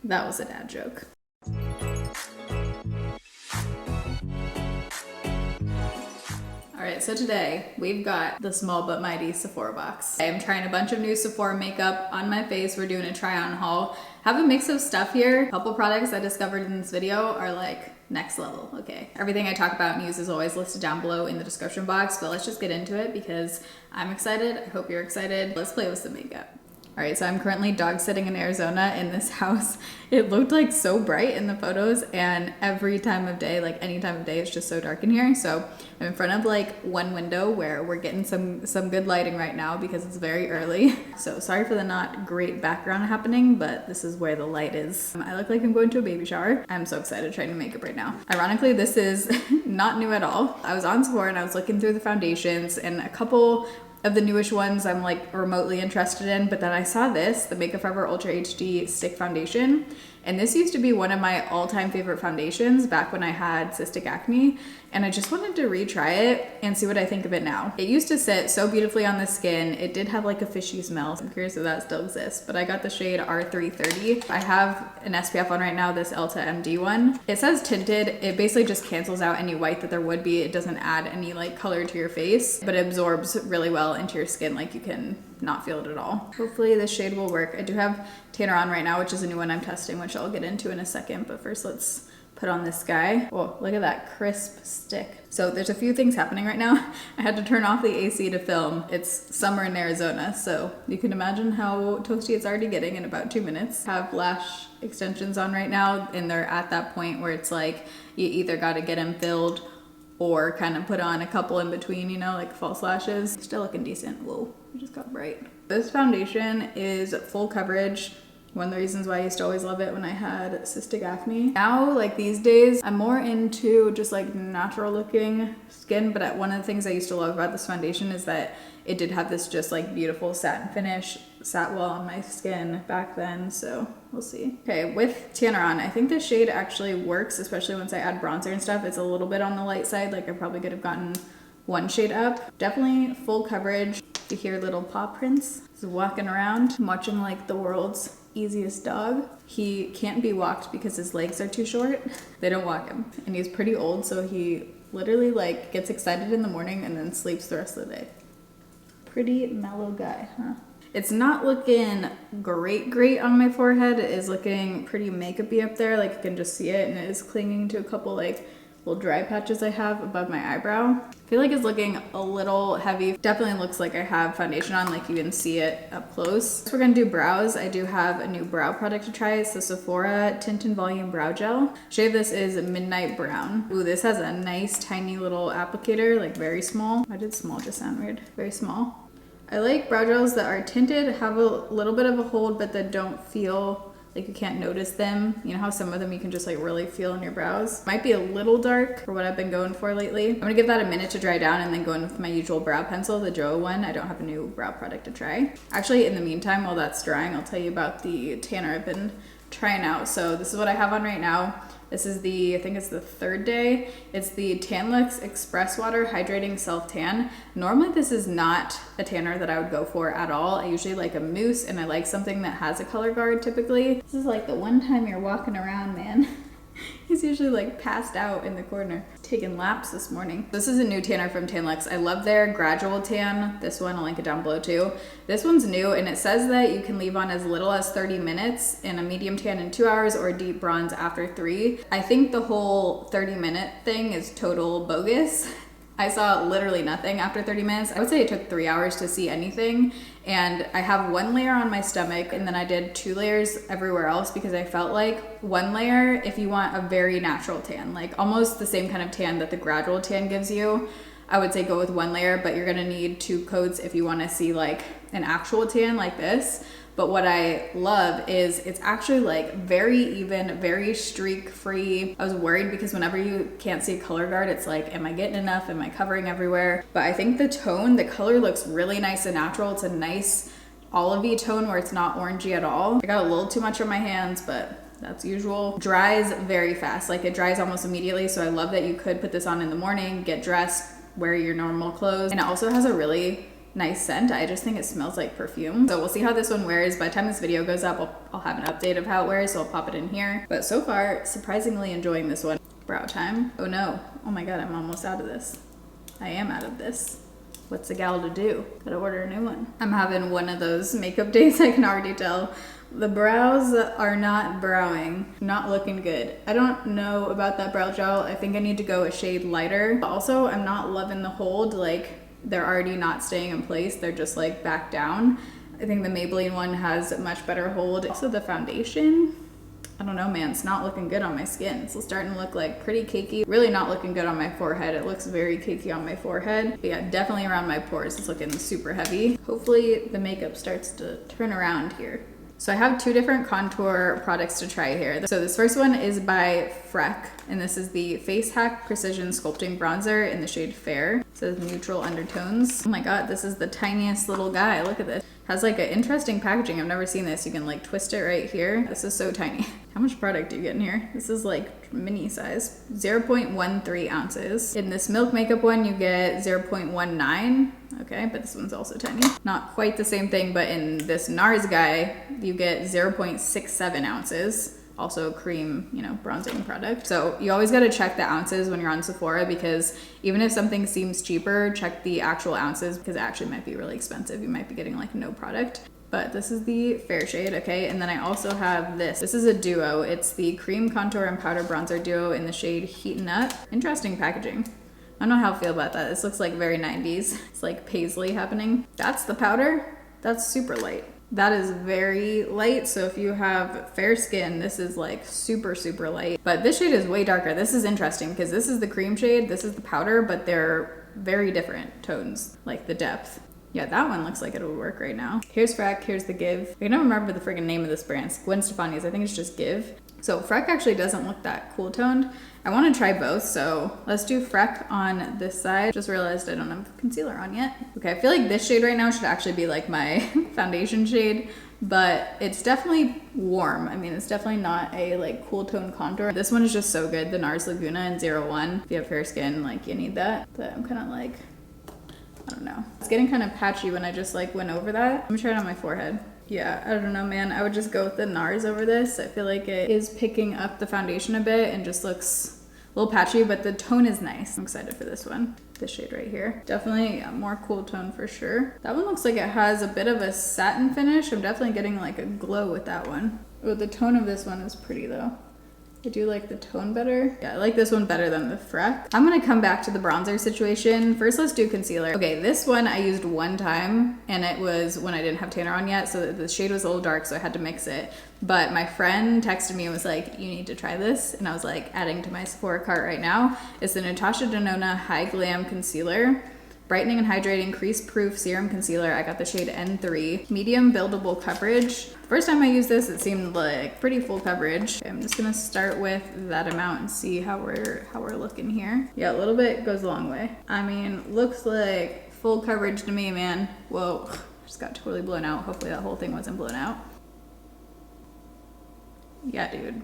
That was a dad joke. All right, so today we've got the small but mighty Sephora box. I am trying a bunch of new Sephora makeup on my face. We're doing a try on haul. Have a mix of stuff here. A couple products I discovered in this video are like next level, okay? Everything I talk about and use is always listed down below in the description box, but let's just get into it because I'm excited. I hope you're excited. Let's play with some makeup. All right, so I'm currently dog sitting in Arizona in this house. It looked like so bright in the photos, and every time of day, like any time of day, it's just so dark in here. So I'm in front of like one window where we're getting some good lighting right now because it's very early. So sorry for the not great background happening, but this is where the light is. I look like I'm going to a baby shower. I'm so excited trying to make it right now. Ironically, this is not new at all. I was on Sephora and I was looking through the foundations, and a couple of the newish ones I'm like remotely interested in, but then I saw this, the Makeup Forever Ultra HD Stick Foundation, and this used to be one of my all-time favorite foundations back when I had cystic acne, and I just wanted to retry it and see what I think of it now. It used to sit so beautifully on the skin. It did have like a fishy smell, so I'm curious if that still exists, but I got the shade R330. I have an SPF on right now, this Elta MD one. It says tinted. It basically just cancels out any white that there would be. It doesn't add any like color to your face, but it absorbs really well into your skin. Like you can not feel it at all. Hopefully this shade will work. I do have Tanner on right now, which is a new one I'm testing, which I'll get into in a second, but first let's put on this guy. Oh, look at that crisp stick. So there's a few things happening right now. I had to turn off the AC to film. It's summer in Arizona, so you can imagine how toasty it's already getting in about 2 minutes. I have lash extensions on right now, and they're at that point where it's like you either got to get them filled or kind of put on a couple in between, you know, like false lashes. Still looking decent. Whoa, it just got bright. This foundation is full coverage. One of the reasons why I used to always love it when I had cystic acne. Now, like these days, I'm more into just like natural looking skin, but one of the things I used to love about this foundation is that it did have this just like beautiful satin finish, sat well on my skin back then, so we'll see. Okay, with Tanner on, I think this shade actually works, especially once I add bronzer and stuff. It's a little bit on the light side, like I probably could have gotten one shade up. Definitely full coverage. You hear little paw prints. He's walking around. I'm watching like the world's easiest dog. He can't be walked because his legs are too short. They don't walk him. And he's pretty old, so he literally like gets excited in the morning and then sleeps the rest of the day. Pretty mellow guy, huh? It's not looking great on my forehead. It is looking pretty makeup-y up there. Like you can just see it, and it is clinging to a couple like little dry patches I have above my eyebrow. I feel like it's looking a little heavy. Definitely looks like I have foundation on, like you can see it up close. So we're gonna do brows. I do have a new brow product to try. It's the Sephora Tint and Volume Brow Gel. Shade of this is Midnight Brown. Ooh, this has a nice tiny little applicator, like very small. Why did small just sound weird? Very small. I like brow gels that are tinted, have a little bit of a hold, but that don't feel like you can't notice them. You know how some of them you can just like really feel in your brows? Might be a little dark for what I've been going for lately. I'm gonna give that a minute to dry down and then go in with my usual brow pencil, the Joa one. I don't have a new brow product to try. Actually, in the meantime, while that's drying, I'll tell you about the tanner I've been trying out. So this is what I have on right now. This is I think it's the third day. It's the Tanlux Express Water Hydrating Self Tan. Normally this is not a tanner that I would go for at all. I usually like a mousse, and I like something that has a color guard typically. This is like the one time you're walking around, man. He's usually like passed out in the corner, taking laps this morning. This is a new tanner from Tanlux. I love their gradual tan. This one, I'll link it down below too. This one's new, and it says that you can leave on as little as 30 minutes in a medium tan in 2 hours or a deep bronze after 3. I think the whole 30-minute thing is total bogus. I saw literally nothing after 30 minutes. I would say it took 3 hours to see anything. And I have one layer on my stomach, and then I did 2 layers everywhere else because I felt like one layer, if you want a very natural tan, like almost the same kind of tan that the gradual tan gives you, I would say go with 1 layer, but you're gonna need 2 coats if you wanna see like an actual tan like this. But what I love is it's actually like very even, very streak free. I was worried because whenever you can't see a color guard, it's like, am I getting enough? Am I covering everywhere? But I think the tone, the color looks really nice and natural. It's a nice olivey tone where it's not orangey at all. I got a little too much on my hands, but that's usual. Dries very fast, like it dries almost immediately. So I love that you could put this on in the morning, get dressed, wear your normal clothes. And it also has a really nice scent. I just think it smells like perfume. So we'll see how this one wears. By the time this video goes up, I'll have an update of how it wears, so I'll pop it in here. But so far, surprisingly enjoying this one. Brow time. Oh no. Oh my god, I'm almost out of this. I am out of this. What's a gal to do? Gotta order a new one. I'm having one of those makeup days, I can already tell. The brows are not browing, not looking good. I don't know about that brow gel. I think I need to go a shade lighter. Also, I'm not loving the hold. Like, they're already not staying in place. They're just like back down. I think the Maybelline one has a much better hold. Also the foundation, I don't know, man, it's not looking good on my skin. It's starting to look like pretty cakey. Really not looking good on my forehead. It looks very cakey on my forehead. But yeah, definitely around my pores, it's looking super heavy. Hopefully the makeup starts to turn around here. So I have 2 different contour products to try here. So this first one is by Freck, and this is the Face Hack Precision Sculpting Bronzer in the shade Fair. It says neutral undertones. Oh my god, this is the tiniest little guy. Look at this. Has like an interesting packaging. I've never seen this. You can like twist it right here. This is so tiny. How much product do you get in here? This is like mini size. 0.13 ounces. In this Milk Makeup one, you get 0.19. Okay, but this one's also tiny. Not quite the same thing, but in this NARS guy, you get 0.67 ounces. Also cream, you know, bronzing product. So you always gotta check the ounces when you're on Sephora, because even if something seems cheaper, check the actual ounces, because it actually might be really expensive. You might be getting like no product. But this is the fair shade, okay? And then I also have this. This is a duo. It's the Cream Contour and Powder Bronzer Duo in the shade Heatin' Up. Interesting packaging. I don't know how I feel about that. This looks like very 90s. It's like paisley happening. That's the powder. That's super light. That is very light, so if you have fair skin, this is like super, super light. But this shade is way darker. This is interesting because this is the cream shade, this is the powder, but they're very different tones, like the depth. Yeah, that one looks like it would work right now. Here's Freck, here's the Give. I can never remember the friggin' name of this brand. It's Gwen Stefani's, I think it's just Give. So Freck actually doesn't look that cool toned. I want to try both, so let's do Freck on this side. Just realized I don't have concealer on yet. Okay, I feel like this shade right now should actually be like my foundation shade, but it's definitely warm. I mean, it's definitely not a like cool tone contour. This one is just so good, the NARS Laguna in 01. If you have fair skin, like you need that. But I'm kind of like, I don't know. It's getting kind of patchy when I just like went over that. I'm trying it on my forehead. Yeah, I don't know, man. I would just go with the NARS over this. I feel like it is picking up the foundation a bit and just looks a little patchy, but the tone is nice. I'm excited for this one. This shade right here. Definitely a more cool tone for sure. That one looks like it has a bit of a satin finish. I'm definitely getting like a glow with that one. Oh, the tone of this one is pretty though. I do like the tone better. Yeah, I like this one better than the Freck. I'm gonna come back to the bronzer situation. First, let's do concealer. Okay, this one I used one time, and it was when I didn't have tanner on yet, so the shade was a little dark, so I had to mix it. But my friend texted me and was like, you need to try this. And I was like, adding to my Sephora cart right now. It's the Natasha Denona High Glam Concealer. Brightening and Hydrating Crease Proof Serum Concealer. I got the shade N3. Medium buildable coverage. First time I used this, it seemed like pretty full coverage. Okay, I'm just gonna start with that amount and see how we're looking here. Yeah, a little bit goes a long way. I mean, looks like full coverage to me, man. Whoa, just got totally blown out. Hopefully that whole thing wasn't blown out. Yeah, dude.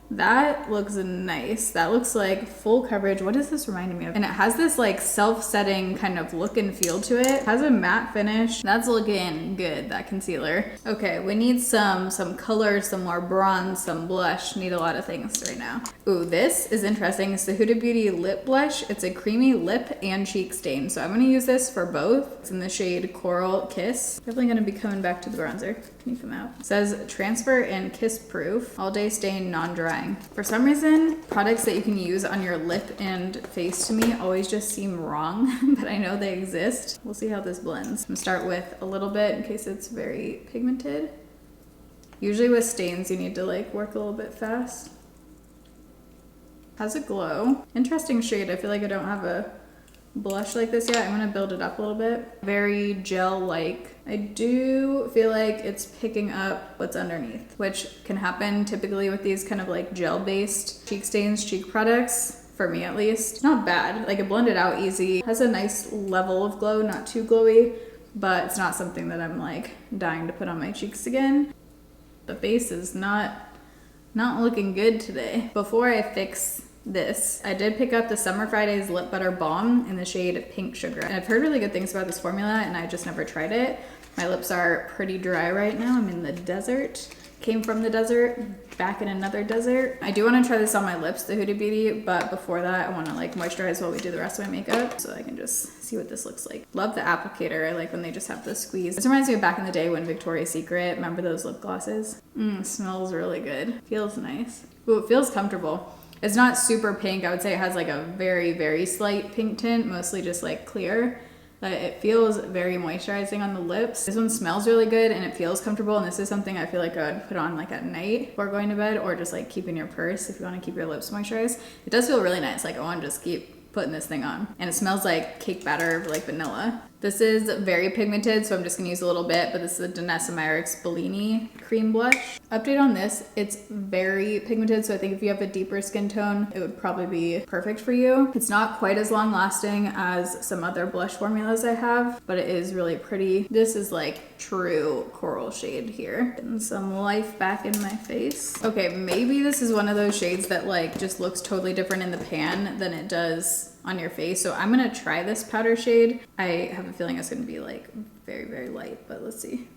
That looks nice. That looks like full coverage. What is this reminding me of? And it has this like self-setting kind of look and feel to it. It has a matte finish. That's looking good, that concealer. Okay, we need some color, some more bronze, some blush. Need a lot of things right now. Ooh, this is interesting. It's the Huda Beauty Lip Blush. It's a creamy lip and cheek stain. So I'm gonna use this for both. It's in the shade Coral Kiss. Definitely gonna be coming back to the bronzer. Can you come out? It says transfer and kiss proof. All day stain, non-dry. For some reason, products that you can use on your lip and face to me always just seem wrong, but I know they exist. We'll see how this blends. I'm gonna start with a little bit in case it's very pigmented. Usually with stains, you need to like work a little bit fast. Has a glow. Interesting shade. I feel like I don't have a blush like this yet. I'm gonna build it up a little bit. Very gel-like. I do feel like it's picking up what's underneath, which can happen typically with these kind of like gel-based cheek stains, cheek products, for me at least. Not bad, like it blended out easy. Has a nice level of glow, not too glowy, but it's not something that I'm like dying to put on my cheeks again. The base is not looking good today. Before I fix this. I did pick up the Summer Fridays Lip Butter Balm in the shade Pink Sugar. And I've heard really good things about this formula and I just never tried it. My lips are pretty dry right now. I'm in the desert. Came from the desert, back in another desert. I do want to try this on my lips, the Huda Beauty, but before that I want to like moisturize while we do the rest of my makeup so I can just see what this looks like. Love the applicator. I like when they just have the squeeze. This reminds me of back in the day when Victoria's Secret, remember those lip glosses? Smells really good. Feels nice. Ooh, it feels comfortable. It's not super pink. I would say it has like a very, very slight pink tint, mostly just like clear. But it feels very moisturizing on the lips. This one smells really good and it feels comfortable, and this is something I feel like I would put on like at night before going to bed, or just like keep in your purse if you want to keep your lips moisturized. It does feel really nice. Like I want to just keep putting this thing on. And it smells like cake batter, like vanilla. This is very pigmented, so I'm just gonna use a little bit, but this is the Danessa Myricks Bellini Cream Blush. Update on this, it's very pigmented, so I think if you have a deeper skin tone, it would probably be perfect for you. It's not quite as long lasting as some other blush formulas I have, but it is really pretty. This is like true coral shade here. Getting some life back in my face. Okay, maybe this is one of those shades that like just looks totally different in the pan than it does on your face. So I'm gonna try this powder shade. I have a feeling it's gonna be like very, very light, but let's see.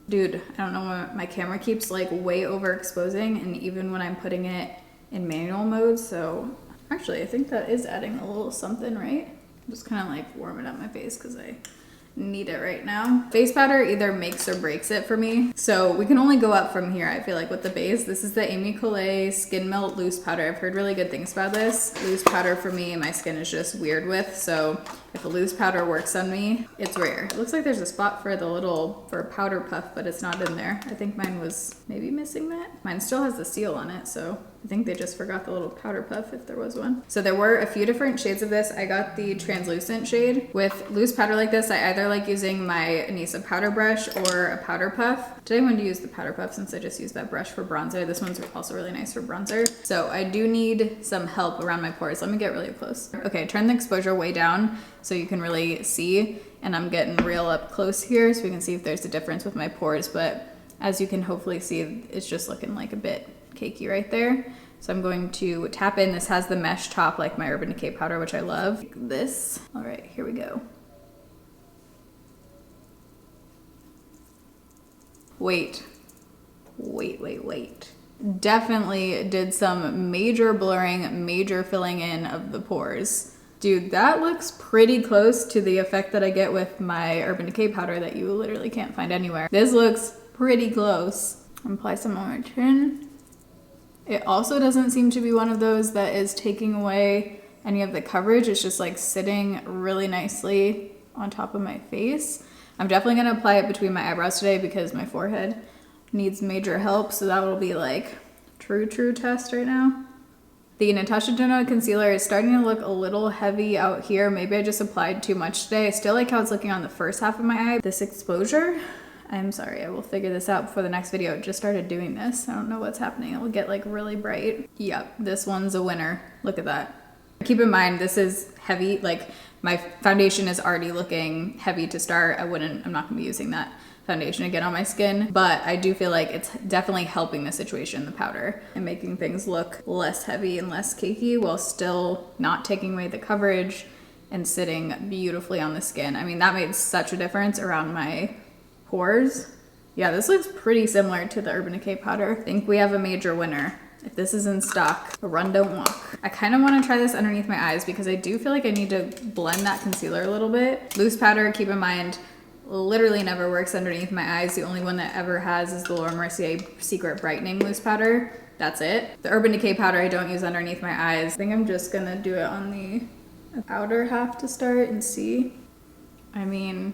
Dude, I don't know, my camera keeps like way overexposing, and even when I'm putting it in manual mode. So actually I think that is adding a little something, right? Just kind of like warm it up my face because I need it right now. Face powder either makes or breaks it for me. So we can only go up from here, I feel like, with the base. This is the Amy Collet Skin Melt Loose Powder. I've heard really good things about this. Loose powder for me, my skin is just weird with, so if a loose powder works on me, it's rare. It looks like there's a spot for for a powder puff, but it's not in there. I think mine was maybe missing that. Mine still has the seal on it, so I think they just forgot the little powder puff if there was one. So there were a few different shades of this. I got the translucent shade. With loose powder like this, I either like using my Anissa powder brush or a powder puff. Today I wanted to use the powder puff since I just used that brush for bronzer. This one's also really nice for bronzer. So I do need some help around my pores. Let me get really close. Okay, turn the exposure way down so you can really see. And I'm getting real up close here so we can see if there's a difference with my pores. But as you can hopefully see, it's just looking like a bit cakey right there. So I'm going to tap in. This has the mesh top like my Urban Decay powder, which I love. Like this. All right, here we go. Wait. Definitely did some major blurring, major filling in of the pores. Dude, that looks pretty close to the effect that I get with my Urban Decay powder that you literally can't find anywhere. This looks pretty close. Apply some on my chin. It also doesn't seem to be one of those that is taking away any of the coverage. It's just like sitting really nicely on top of my face. I'm definitely gonna apply it between my eyebrows today because my forehead needs major help. So that will be like true test right now. The Natasha Denona concealer is starting to look a little heavy out here. Maybe I just applied too much today. I still like how it's looking on the first half of my eye. This exposure, I'm sorry, I will figure this out before the next video. It just started doing this. I don't know what's happening. It will get like really bright. Yep, this one's a winner. Look at that. Keep in mind, this is heavy. Like my foundation is already looking heavy to start. I'm not gonna be using that foundation again on my skin, but I do feel like it's definitely helping the situation, the powder, and making things look less heavy and less cakey while still not taking away the coverage and sitting beautifully on the skin. I mean, that made such a difference around my pores. Yeah, this looks pretty similar to the Urban Decay powder. I think we have a major winner. If this is in stock, a run don't walk. I kind of want to try this underneath my eyes because I do feel like I need to blend that concealer a little bit. Loose powder, keep in mind, literally never works underneath my eyes. The only one that ever has is the Laura Mercier Secret Brightening Loose Powder. That's it. The Urban Decay powder I don't use underneath my eyes. I think I'm just gonna do it on the outer half to start and see. I mean,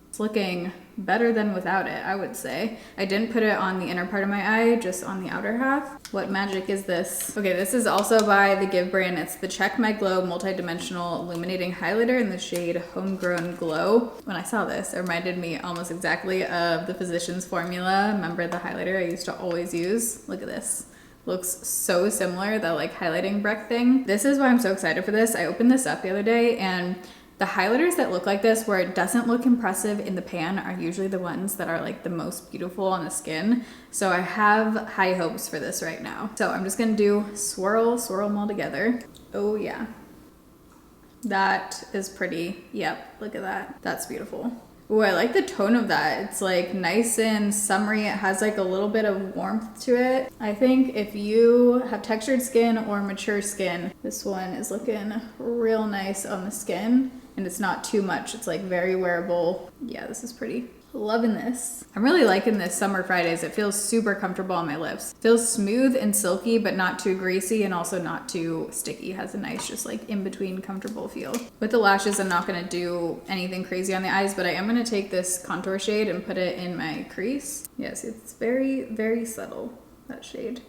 it's looking better than without it, I would say. I didn't put it on the inner part of my eye, just on the outer half. What magic is this? Okay, this is also by the Give brand. It's the Check My Glow Multi-Dimensional Illuminating Highlighter in the shade Homegrown Glow. When I saw this, it reminded me almost exactly of the Physicians Formula. Remember the highlighter I used to always use? Look at this. Looks so similar, that like highlighting Breck thing. This is why I'm so excited for this. I opened this up the other day and The highlighters that look like this, where it doesn't look impressive in the pan, are usually the ones that are like the most beautiful on the skin. So I have high hopes for this right now. So I'm just gonna do swirl them all together. Oh yeah. That is pretty. Yep, look at that. That's beautiful. Ooh, I like the tone of that. It's like nice and summery. It has like a little bit of warmth to it. I think if you have textured skin or mature skin, this one is looking real nice on the skin, and it's not too much. It's like very wearable. Yeah, this is pretty. Loving this. I'm really liking this Summer Fridays. It feels super comfortable on my lips. Feels smooth and silky, but not too greasy and also not too sticky. Has a nice, just like in between comfortable feel. With the lashes, I'm not gonna do anything crazy on the eyes, but I am gonna take this contour shade and put it in my crease. Yes, it's very, very subtle, that shade.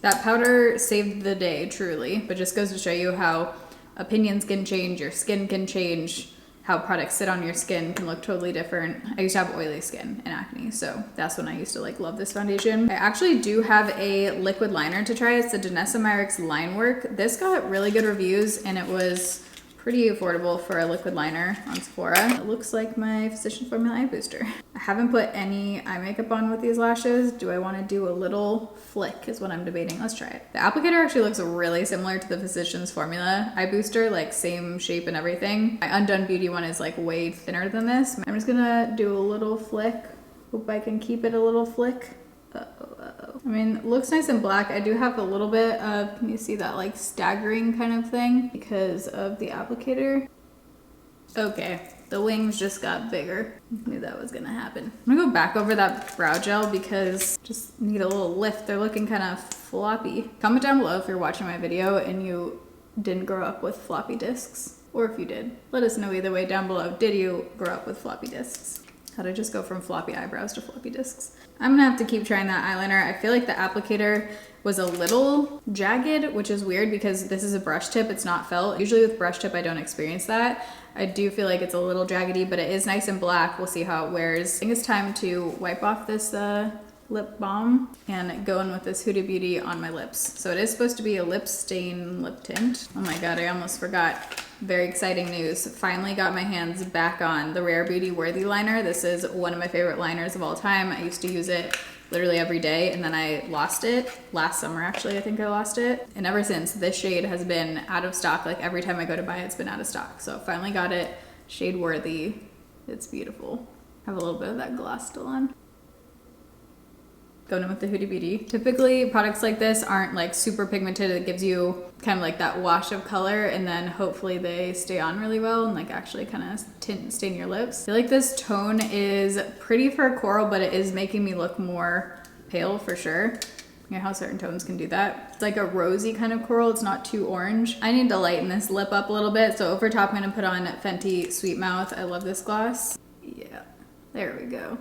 That powder saved the day, truly, but just goes to show you how opinions can change, your skin can change, how products sit on your skin can look totally different. I used to have oily skin and acne, so that's when I used to like love this foundation. I actually do have a liquid liner to try. It's the Danessa Myricks Line Work. This got really good reviews and it was pretty affordable for a liquid liner on Sephora. It looks like my Physicians Formula Eye Booster. I haven't put any eye makeup on with these lashes. Do I want to do a little flick is what I'm debating. Let's try it. The applicator actually looks really similar to the Physicians Formula Eye Booster, like same shape and everything. My Undone Beauty one is like way thinner than this. I'm just gonna do a little flick. Hope I can keep it a little flick. I mean, it looks nice and black. I do have a little bit of, can you see that like staggering kind of thing because of the applicator? Okay, the wings just got bigger. Knew that was gonna happen. I'm gonna go back over that brow gel because just need a little lift. They're looking kind of floppy. Comment down below if you're watching my video and you didn't grow up with floppy discs, or if you did. Let us know either way down below. Did you grow up with floppy discs? How'd I just go from floppy eyebrows to floppy discs? I'm gonna have to keep trying that eyeliner. I feel like the applicator was a little jagged, which is weird because this is a brush tip, it's not felt. Usually with brush tip, I don't experience that. I do feel like it's a little jaggedy, but it is nice and black. We'll see how it wears. I think it's time to wipe off this lip balm and go in with this Huda Beauty on my lips. So it is supposed to be a lip stain lip tint. Oh my God, I almost forgot. Very exciting news. Finally got my hands back on the Rare Beauty Worthy liner. This is one of my favorite liners of all time. I used to use it literally every day and then I lost it. Last summer actually, I think I lost it. And ever since, this shade has been out of stock. Like every time I go to buy it, it's been out of stock. So finally got it, shade Worthy. It's beautiful. Have a little bit of that gloss still on. Going in with the Huda Beauty. Typically products like this aren't like super pigmented. It gives you kind of like that wash of color and then hopefully they stay on really well and like actually kind of stain your lips. I feel like this tone is pretty for coral, but it is making me look more pale for sure. You know how certain tones can do that. It's like a rosy kind of coral. It's not too orange. I need to lighten this lip up a little bit. So over top, I'm gonna put on Fenty Sweet Mouth. I love this gloss. Yeah, there we go.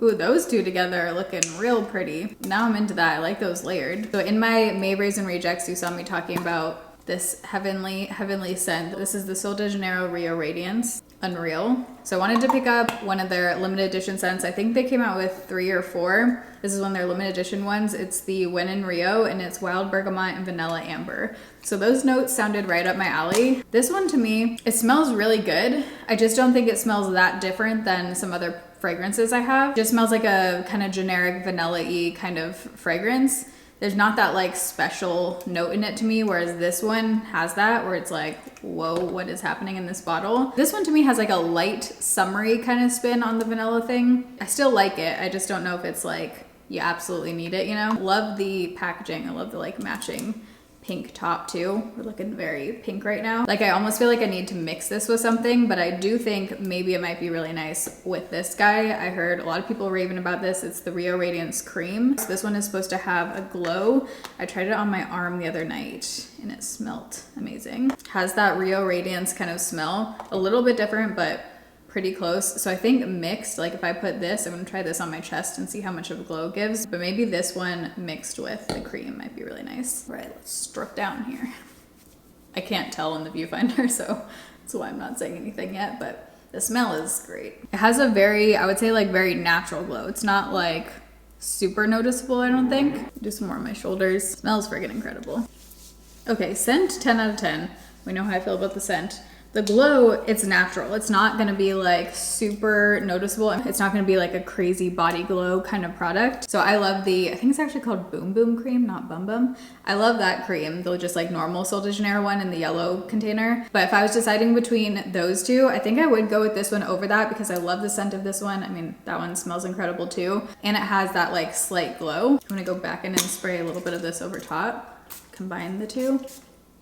Ooh, those two together are looking real pretty. Now I'm into that. I like those layered. So in my May Raisin Rejects, you saw me talking about this heavenly scent. This is the Sol de Janeiro Rio Radiance. Unreal. So I wanted to pick up one of their limited edition scents. I think they came out with 3 or 4. This is one of their limited edition ones. It's the Wynn in Rio and it's wild bergamot and vanilla amber. So those notes sounded right up my alley. This one to me, it smells really good. I just don't think it smells that different than some other fragrances I have. It just smells like a kind of generic vanilla-y kind of fragrance. There's not that like special note in it to me, whereas this one has that where it's like, whoa, what is happening in this bottle? This one to me has like a light summery kind of spin on the vanilla thing. I still like it. I just don't know if it's like, you absolutely need it, you know? Love the packaging. I love the like matching pink top too. We're looking very pink right now. Like I almost feel like I need to mix this with something, but I do think maybe it might be really nice with this guy. I heard a lot of people raving about this. It's the Rio Radiance Cream. So this one is supposed to have a glow. I tried it on my arm the other night and it smelled amazing. Has that Rio Radiance kind of smell. A little bit different, but pretty close. So I think mixed, like if I put this, I'm gonna try this on my chest and see how much of a glow it gives, but maybe this one mixed with the cream might be really nice. All right, let's strip down here. I can't tell in the viewfinder, so that's why I'm not saying anything yet, but the smell is great. It has a very, I would say like very natural glow. It's not like super noticeable, I don't think. Do some more on my shoulders. Smells friggin' incredible. Okay, scent 10 out of 10. We know how I feel about the scent. The glow, it's natural. It's not gonna be like super noticeable. It's not gonna be like a crazy body glow kind of product. So I love I think it's actually called Boom Boom Cream, not Bum Bum. I love that cream, the just like normal Sol de Janeiro one in the yellow container. But if I was deciding between those two, I think I would go with this one over that because I love the scent of this one. I mean, that one smells incredible too. And it has that like slight glow. I'm gonna go back in and spray a little bit of this over top, combine the two.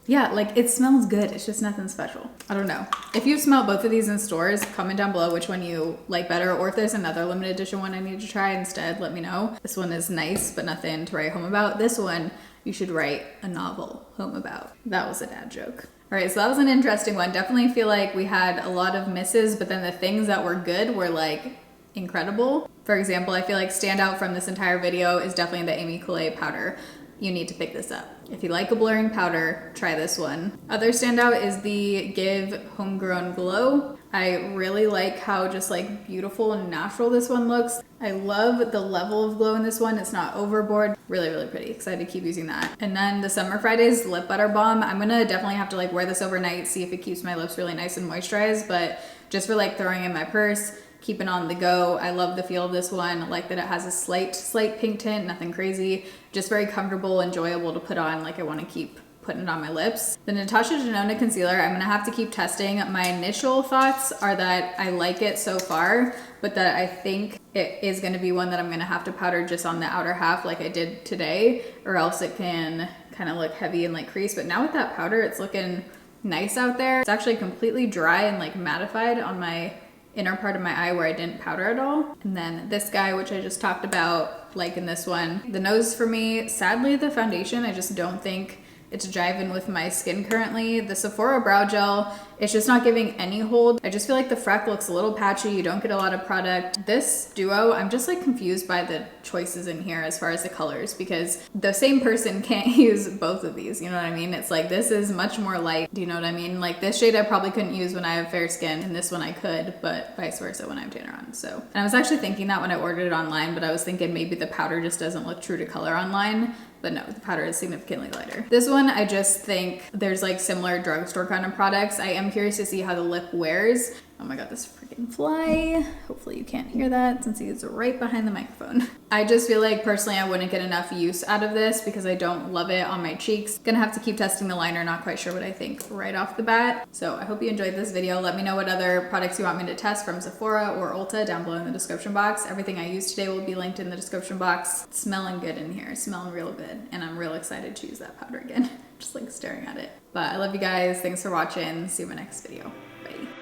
Yeah, like it smells good. It's just nothing special. I don't know. If you've smelled both of these in stores, comment down below which one you like better, or if there's another limited edition one I need to try instead, let me know. This one is nice, but nothing to write home about. This one, you should write a novel home about. That was a dad joke. All right, so that was an interesting one. Definitely feel like we had a lot of misses, but then the things that were good were like incredible. For example, I feel like standout from this entire video is definitely the Amy Coulee powder. You need to pick this up. If you like a blurring powder, try this one. Other standout is the Give Homegrown Glow. I really like how just like beautiful and natural this one looks. I love the level of glow in this one. It's not overboard. Really, really pretty. Excited to keep using that. And then the Summer Fridays Lip Butter Balm. I'm gonna definitely have to like wear this overnight, see if it keeps my lips really nice and moisturized, but just for like throwing in my purse, keeping on the go. I love the feel of this one. I like that it has a slight pink tint, nothing crazy, just very comfortable, enjoyable to put on. Like I want to keep putting it on my lips. The Natasha Denona concealer, I'm gonna have to keep testing. My initial thoughts are that I like it so far, but that I think it is gonna be one that I'm gonna have to powder just on the outer half like I did today, or else it can kind of look heavy and like crease. But now with that powder, it's looking nice out there. It's actually completely dry and like mattified on my inner part of my eye where I didn't powder at all. And then this guy, which I just talked about, like in this one. The nose for me, sadly the foundation, I just don't think it's jiving with my skin currently. The Sephora Brow Gel, it's just not giving any hold. I just feel like the freck looks a little patchy. You don't get a lot of product. This duo, I'm just like confused by the choices in here as far as the colors, because the same person can't use both of these. You know what I mean? It's like, this is much more light. Do you know what I mean? Like this shade I probably couldn't use when I have fair skin, and this one I could, but vice versa when I have tanner on. So, and I was actually thinking that when I ordered it online, but I was thinking maybe the powder just doesn't look true to color online. But no, the powder is significantly lighter. This one, I just think there's like similar drugstore kind of products. I am curious to see how the lip wears. Oh my God, this freaking fly. Hopefully you can't hear that since he's right behind the microphone. I just feel like personally I wouldn't get enough use out of this because I don't love it on my cheeks. Gonna have to keep testing the liner, not quite sure what I think right off the bat. So I hope you enjoyed this video. Let me know what other products you want me to test from Sephora or Ulta down below in the description box. Everything I used today will be linked in the description box. It's smelling good in here, smelling real good. And I'm real excited to use that powder again. Just like staring at it. But I love you guys. Thanks for watching. See you in my next video. Bye.